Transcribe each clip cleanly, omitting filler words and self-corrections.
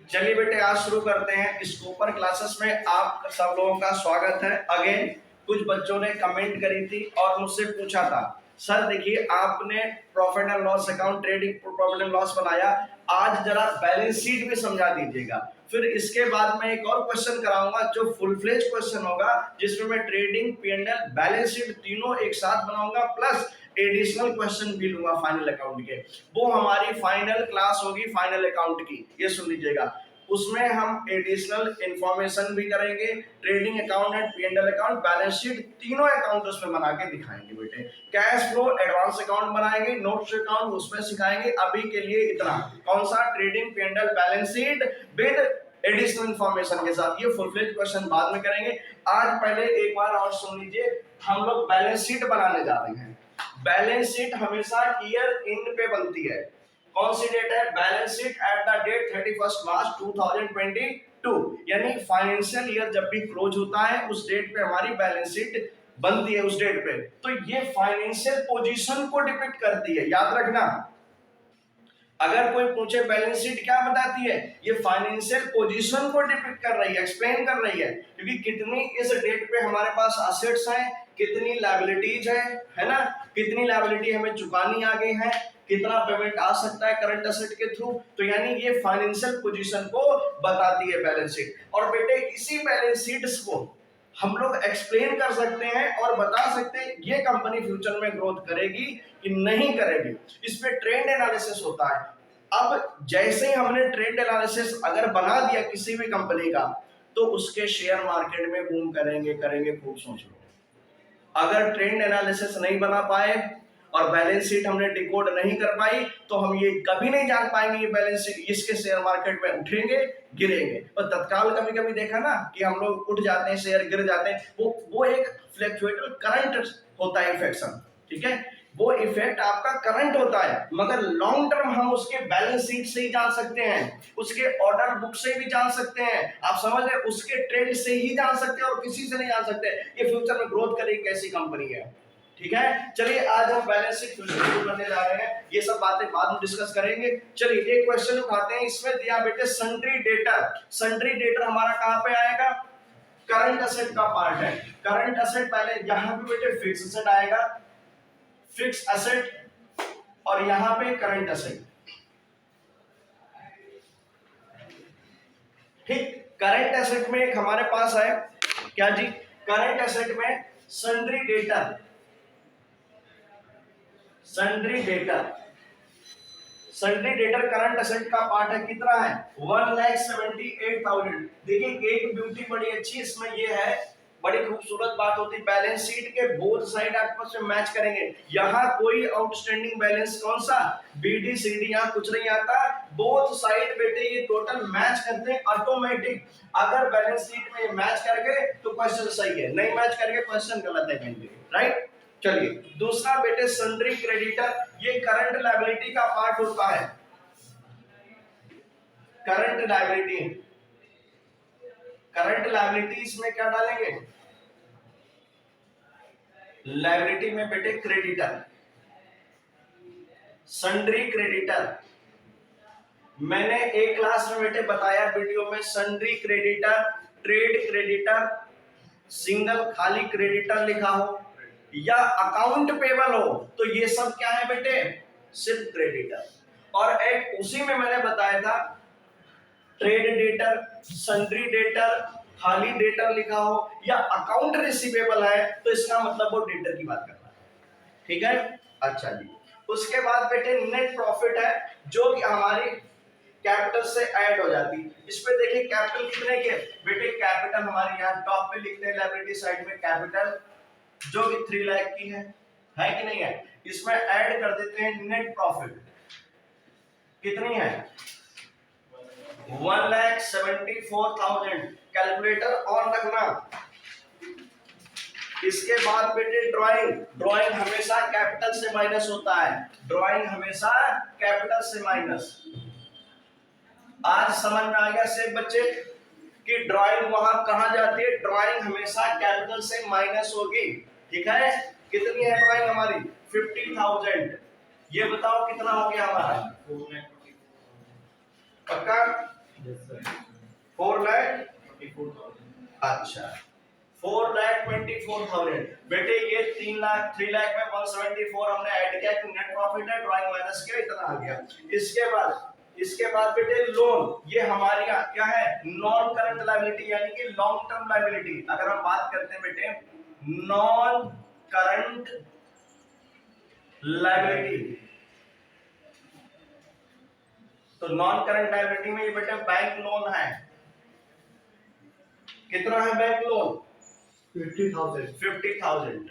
चलिए बेटे आज शुरू करते हैं। स्कूपर क्लासेस में आप सब लोगों का स्वागत है। अगेन कुछ बच्चों ने कमेंट करी थी और मुझसे पूछा था, सर देखिए आपने profit and loss account, trading profit and loss बनाया, आज जरा बैलेंस शीट भी समझा दीजिएगा। फिर इसके बाद मैं एक और क्वेश्चन कराऊंगा जो फुल फ्लेज क्वेश्चन होगा, जिसमें मैं ट्रेडिंग, पी&एल, बैलेंस शीट तीनों एक साथ बनाऊंगा, प्लस एडिशनल क्वेश्चन भी लूंगा फाइनल अकाउंट के। वो हमारी फाइनल क्लास होगी फाइनल अकाउंट की, ये सुन लीजिएगा। उसमें हम एडिशनल इंफॉर्मेशन भी करेंगे, trading account and P and L account, balance sheet, तीनों अकाउंट उसमें बना के दिखाएंगे बेटे। कैश फ्लो एडवांस अकाउंट बनाएंगे, नोट्स अकाउंट उसमें सिखाएंगे। अभी के लिए इतना, कौन सा, trading, P and L, balance sheet with additional information के साथ। ये फुल फ्लेज क्वेश्चन बाद में करेंगे। आज पहले एक बार और सुन लीजिए, हम लोग बैलेंस शीट बनाने जा रहे हैं। बैलेंस शीट हमेशा ईयर एंड पे बनती है। कौन सी डेट है? Balance sheet at the date 31 March 2022, यानी फाइनेंशियल ईयर जब भी क्लोज होता है उस डेट पे हमारी बैलेंस शीट बनती है, उस डेट पे। तो ये फाइनेंशियल पोजीशन को डिपिक्ट करती है, याद रखना। अगर कोई पूछे बैलेंस शीट क्या बताती है, ये फाइनेंशियल पोजीशन को डिपिक्ट कर रही है, एक्सप्लेन कर रही है, क्योंकि कितनी इस डेट पे हमारे पास असेट्स हैं, कितनी लायबिलिटीज है ना, कितनी लायबिलिटी हमें चुकानी आगे है, कितना पेमेंट आ सकता है करंट असेट के थ्रू। तो यानी ये फाइनेंशियल पोजीशन को बताती है बैलेंस शीट। और बेटे इसी बैलेंस शीट्स को हम लोग एक्सप्लेन कर सकते हैं और बता सकते हैं ये कंपनी फ्यूचर में ग्रोथ करेगी कि नहीं करेगी। इस पे ट्रेंड एनालिसिस होता है। अब जैसे ही हमने ट्रेंड एनालिसिस अगर बना दिया किसी भी कंपनी का, तो उसके शेयर मार्केट में बूम करेंगे करेंगे, खूब सोच लो। अगर ट्रेंड एनालिसिस नहीं बना पाए और बैलेंस शीट हमने डिकोड नहीं कर पाई, तो हम ये कभी नहीं जान पाएंगे ये बैलेंस शीट इसके शेयर मार्केट में उठेंगे गिरेंगे। और तत्काल कभी कभी देखा ना कि हम लोग उठ जाते हैं, शेयर गिर जाते हैं, वो एक फ्लक्चुएटर करंट होता है इफेक्शन, ठीक है, वो इफेक्ट आपका करंट होता है। मगर लॉन्ग टर्म हम उसके बैलेंस शीट से ही जान सकते हैं, उसके ऑर्डर बुक से भी जान सकते हैं, आप समझ रहे, उसके ट्रेंड से ही जान सकते हैं और किसी से नहीं जान सकते ये फ्यूचर में ग्रोथ करेगी कैसी कंपनी है। ठीक है, चलिए आज हम बैलेंस शीट शुरू करने जा रहे हैं, ये सब बातें बाद में डिस्कस करेंगे। चलिए एक क्वेश्चन उठाते हैं। इसमें दिया बेटे सन्ड्री डेटर। सन्ड्री डेटर हमारा कहां पे आएगा? करंट असेट का पार्ट है। करंट असेट पहले यहां पे बेटे फिक्स असेट आएगा, फिक्स असेट, और यहां पे करंट असेट। ठीक, करंट एसेट में एक हमारे पास है क्या जी, करंट एसेट में sundry debtor. Sundry debtor, sundry debtor current asset का पार्ट है, कितना है? 1,78,000। देखिए एक ब्यूटी बड़ी अच्छी इसमें ये है, बड़ी खूबसूरत बात होती है, बैलेंस शीट के बोथ साइड आपस में मैच करेंगे। यहाँ कोई आउटस्टैंडिंग बैलेंस कौन सा, बीडी सीडी, यहाँ कुछ नहीं आता, बोथ साइड बेटे ये टोटल मैच करते हैं ऑटोमेटिक। अगर बैलेंस शीट में मैच कर गए तो क्वेश्चन सही है, नहीं मैच कर गए क्वेश्चन गलत है कहीं, राइट। चलिए दूसरा बेटे सन्ड्री क्रेडिटर, ये करंट लायबिलिटी का पार्ट होता है। करंट लायबिलिटी, करंट लायबिलिटी इसमें क्या डालेंगे, लायबिलिटी में बेटे क्रेडिटर, सन्ड्री क्रेडिटर। मैंने एक क्लास में बेटे बताया वीडियो में, sundry creditor, trade creditor, single खाली क्रेडिटर लिखा हो या अकाउंट पेबल हो, तो ये सब क्या है बेटे, सिर्फ क्रेडिटर। और एक उसी में मैंने बताया था ट्रेड डेटर, सन्ड्री डेटर, खाली डेटर लिखा हो या अकाउंट रिसीवेबल है, तो इसका मतलब वो डेटर की बात कर रहा है। ठीक है, अच्छा जी। उसके बाद बेटे नेट प्रॉफिट है, जो कि हमारी कैपिटल से ऐड हो जाती है। इस पे देखिए कैपिटल कितने के बेटे, कैपिटल हमारे यहाँ टॉप पे लिखते हैं लायबिलिटी साइड में कैपिटल, जो कि 3 लाख की है कि नहीं है। इसमें ऐड कर देते हैं नेट प्रॉफिट, कितनी है? 1,74,000। कैलकुलेटर ऑन रखना। इसके बाद बेटे ड्राइंग, ड्राइंग हमेशा कैपिटल से माइनस होता है, ड्राइंग हमेशा कैपिटल से माइनस। आज समझ में आ गया से बच्चे कि ड्राइंग वहां कहां जाती है, ड्राइंग हमेशा कैपिटल से माइनस होगी। ठीक है, कितनी है ड्राइंग हमारी? 50,000। ये बताओ कितना हो गया हमारा? पक्का? 4 लाख, अच्छा 4,24,000। बेटे ये 3 लाख में 174 हमने ऐड किया कि नेट प्रॉफिट है, ड्राइंग माइनस किया, इतना आ गया। इसके बाद बेटे लोन, ये हमारी क्या है, नॉन करंट लायबिलिटी यानी कि लॉन्ग टर्म लायबिलिटी। अगर हम बात करते हैं बेटे नॉन करंट लायबिलिटी, तो नॉन करंट लायबिलिटी में ये बेटे बैंक लोन है। कितना है बैंक लोन? 50,000।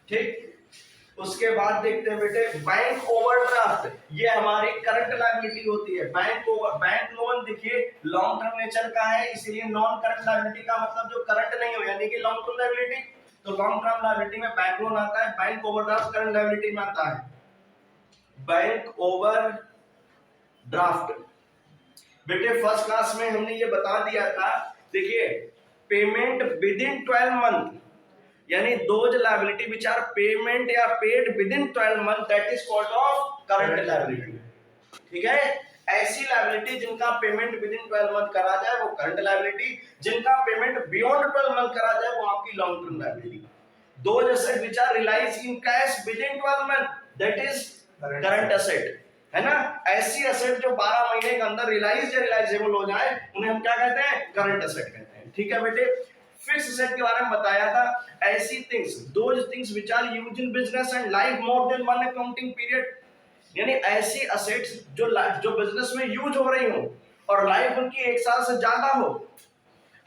ठीक। उसके बाद देखते हैं बेटे बैंक ओवरड्राफ्ट, ये हमारी करंट लायबिलिटी होती है। बैंक लोन देखिए लॉन्ग टर्म नेचर का है, इसलिए नॉन करंट लायबिलिटी का मतलब जो करंट नहीं हो यानी कि लॉन्ग टर्म लायबिलिटी। तो लॉन्ग टर्म लायबिलिटी में बैंक लोन आता है, बैंक ओवरड्राफ्ट करंट लायबिलिटी में आता है। बैंक ओवरड्राफ्ट बेटे फर्स्ट क्लास में हमने ये बता दिया था, देखिए पेमेंट विद इन 12 मंथ यानी those liability which are payment या paid within 12 month, that is called of current liability. ठीक है, ऐसी लायबिलिटी जिनका पेमेंट विद इन 12 मंथ करा जाए वो करंट लायबिलिटी, जिनका पेमेंट बियॉन्ड 12 मंथ करा जाए वो आपकी long term liability. Those asset which are realised in cash within 12 month, that is current asset, है ना। ऐसी एसेट जो 12 महीने के अंदर रियलाइज या रियलाइजेबल हो जाए उन्हें हम क्या कहते हैं, करंट एसेट कहते हैं। ठीक है बेटे, फिक्स एसेट के बारे में बताया था, ऐसी things those things which are used in business and life more than one accounting period, यानी ऐसी एसेट्स जो बिजनेस में यूज हो रही हो और लाइफ उनकी 1 साल से ज्यादा हो,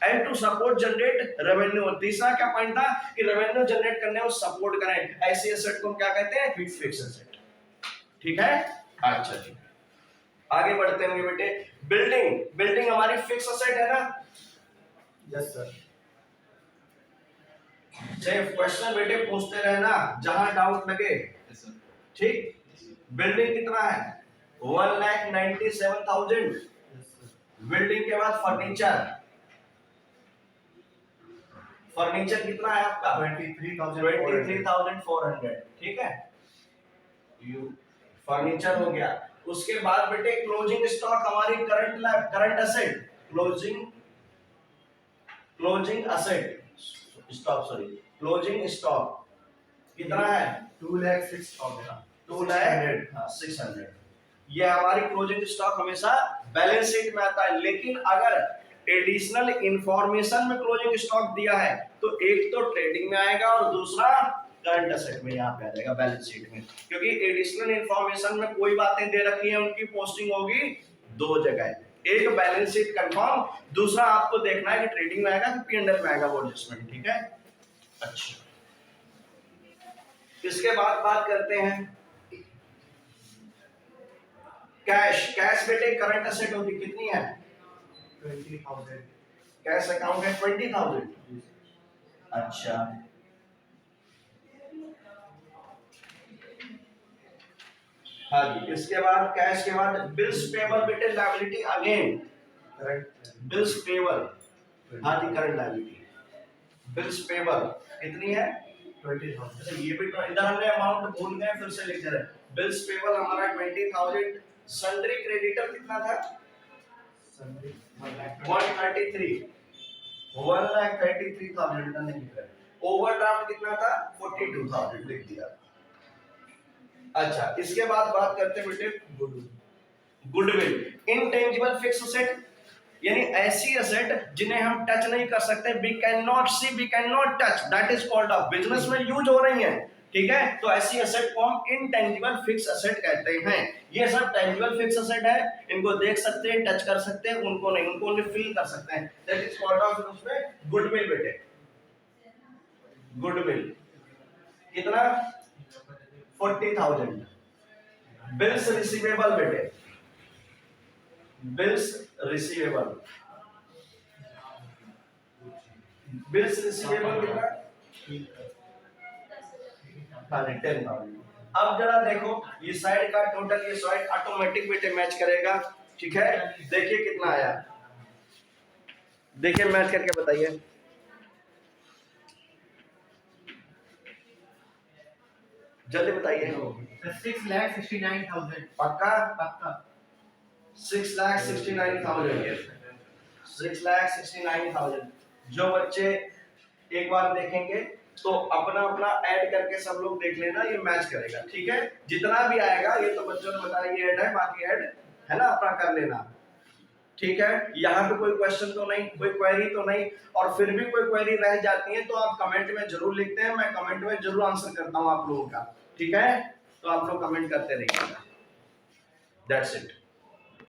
and to support generate revenue. तीसरा क्या पॉइंट था कि रेवेन्यू जनरेट करने और सपोर्ट करें, ऐसी एसेट को हम क्या कहते हैं, फिक्स एसेट। ठीक है, अच्छा ठीक है, आगे बढ़ते हैं बेटे। बिल्डिंग हमारी फिक्स एसेट है ना? Yes sir. क्वेश्चन बेटे पूछते रहना जहां डाउट लगे। ठीक, बिल्डिंग कितना है? 1,97,000। बिल्डिंग के बाद फर्नीचर कितना है आपका? 23,400। ठीक है, फर्नीचर हो गया। उसके बाद बेटे क्लोजिंग स्टॉक हमारी करंट एसेट, क्लोजिंग स्टॉक कितना है? 2,06,000। ये हमारी क्लोजिंग स्टॉक हमेशा बैलेंस शीट में आता है, लेकिन अगर एडिशनल इंफॉर्मेशन में क्लोजिंग स्टॉक दिया है तो एक तो ट्रेडिंग में आएगा और दूसरा करंट एसेट में यहाँ पे आ जाएगा बैलेंस शीट में, क्योंकि एडिशनल इंफॉर्मेशन में कोई बातें दे रखी है उनकी पोस्टिंग होगी 2 जगह, एक बैलेंस शीट कंफर्म, दूसरा आपको देखना है कि ट्रेडिंग में आएगा कि पी&एल में आएगा वो एडजस्टमेंट। ठीक है, अच्छा इसके बाद बात करते हैं कैश बेटे करंट एसेट होगी, कितनी है? 20,000। कैश अकाउंट है 20,000। अच्छा, हाँ जी। इसके बाद कैश के बाद बिल्स पेबल बेटे लायबिलिटी अगेन बिल्स पेबल, हाँ जी करंट लायबिलिटी। बिल्स पेबल कितनी है? 20,000। ये भी इधर हमने अमाउंट भूल गए, फिर से लिख रहे हैं। बिल्स पेबल हमारा 20,000। सन्ड्री क्रेडिटर कितना था? 133,000 नहीं लिख रहे। ओवरड्राफ्ट कितना था? 42,000 लिख दिया। अच्छा, इसके बाद बात करते हैं बेटे गुडविल। इनटेंजिबल फिक्स एसेट यानी ऐसी एसेट जिन्हें हम टच नहीं कर सकते, we can not see, we can not touch, that is called off, business में यूज हो रही हैं। ठीक है, तो ऐसी एसेट को हम इनटेंजिबल फिक्स एसेट कहते हैं। ये सब टेंजिबल फिक्स एसेट है, इनको देख सकते हैं, टच कर सकते हैं, उनको नहीं, उनको ओनली फील कर सकते हैं, दैट इज कॉल्ड ऑफ। उसमें गुडविल बेटे, गुडविल कितना? 40,000। बिल्स रिसीवेबल बेटे, बिल्स रिसीवेबल कितना? 10,000। अब जरा देखो ये साइड का टोटल, ये साइड ऑटोमेटिक बेटे मैच करेगा। ठीक है, देखिए कितना आया, देखिए मैच करके बताइए। जल्दी बताइए। 6,69,000। पक्का? पक्का। 6,69,000, 6,69,000। जो बच्चे एक बार देखेंगे तो अपना अपना ऐड करके सब लोग देख लेना, ये मैच करेगा, ठीक है। जितना भी आएगा ये तो बच्चों ने बताया ये ऐड है, बाकी ऐड है ना, अपना कर लेना, ठीक है। यहाँ पे कोई क्वेश्चन तो नहीं, कोई क्वेरी तो नहीं, और फिर भी कोई क्वेरी रह जाती है तो आप कमेंट में जरूर लिखते हैं, मैं कमेंट में जरूर आंसर करता हूँ आप लोगों का, ठीक है। तो आप लोग कमेंट करते रहिएगा। That's it.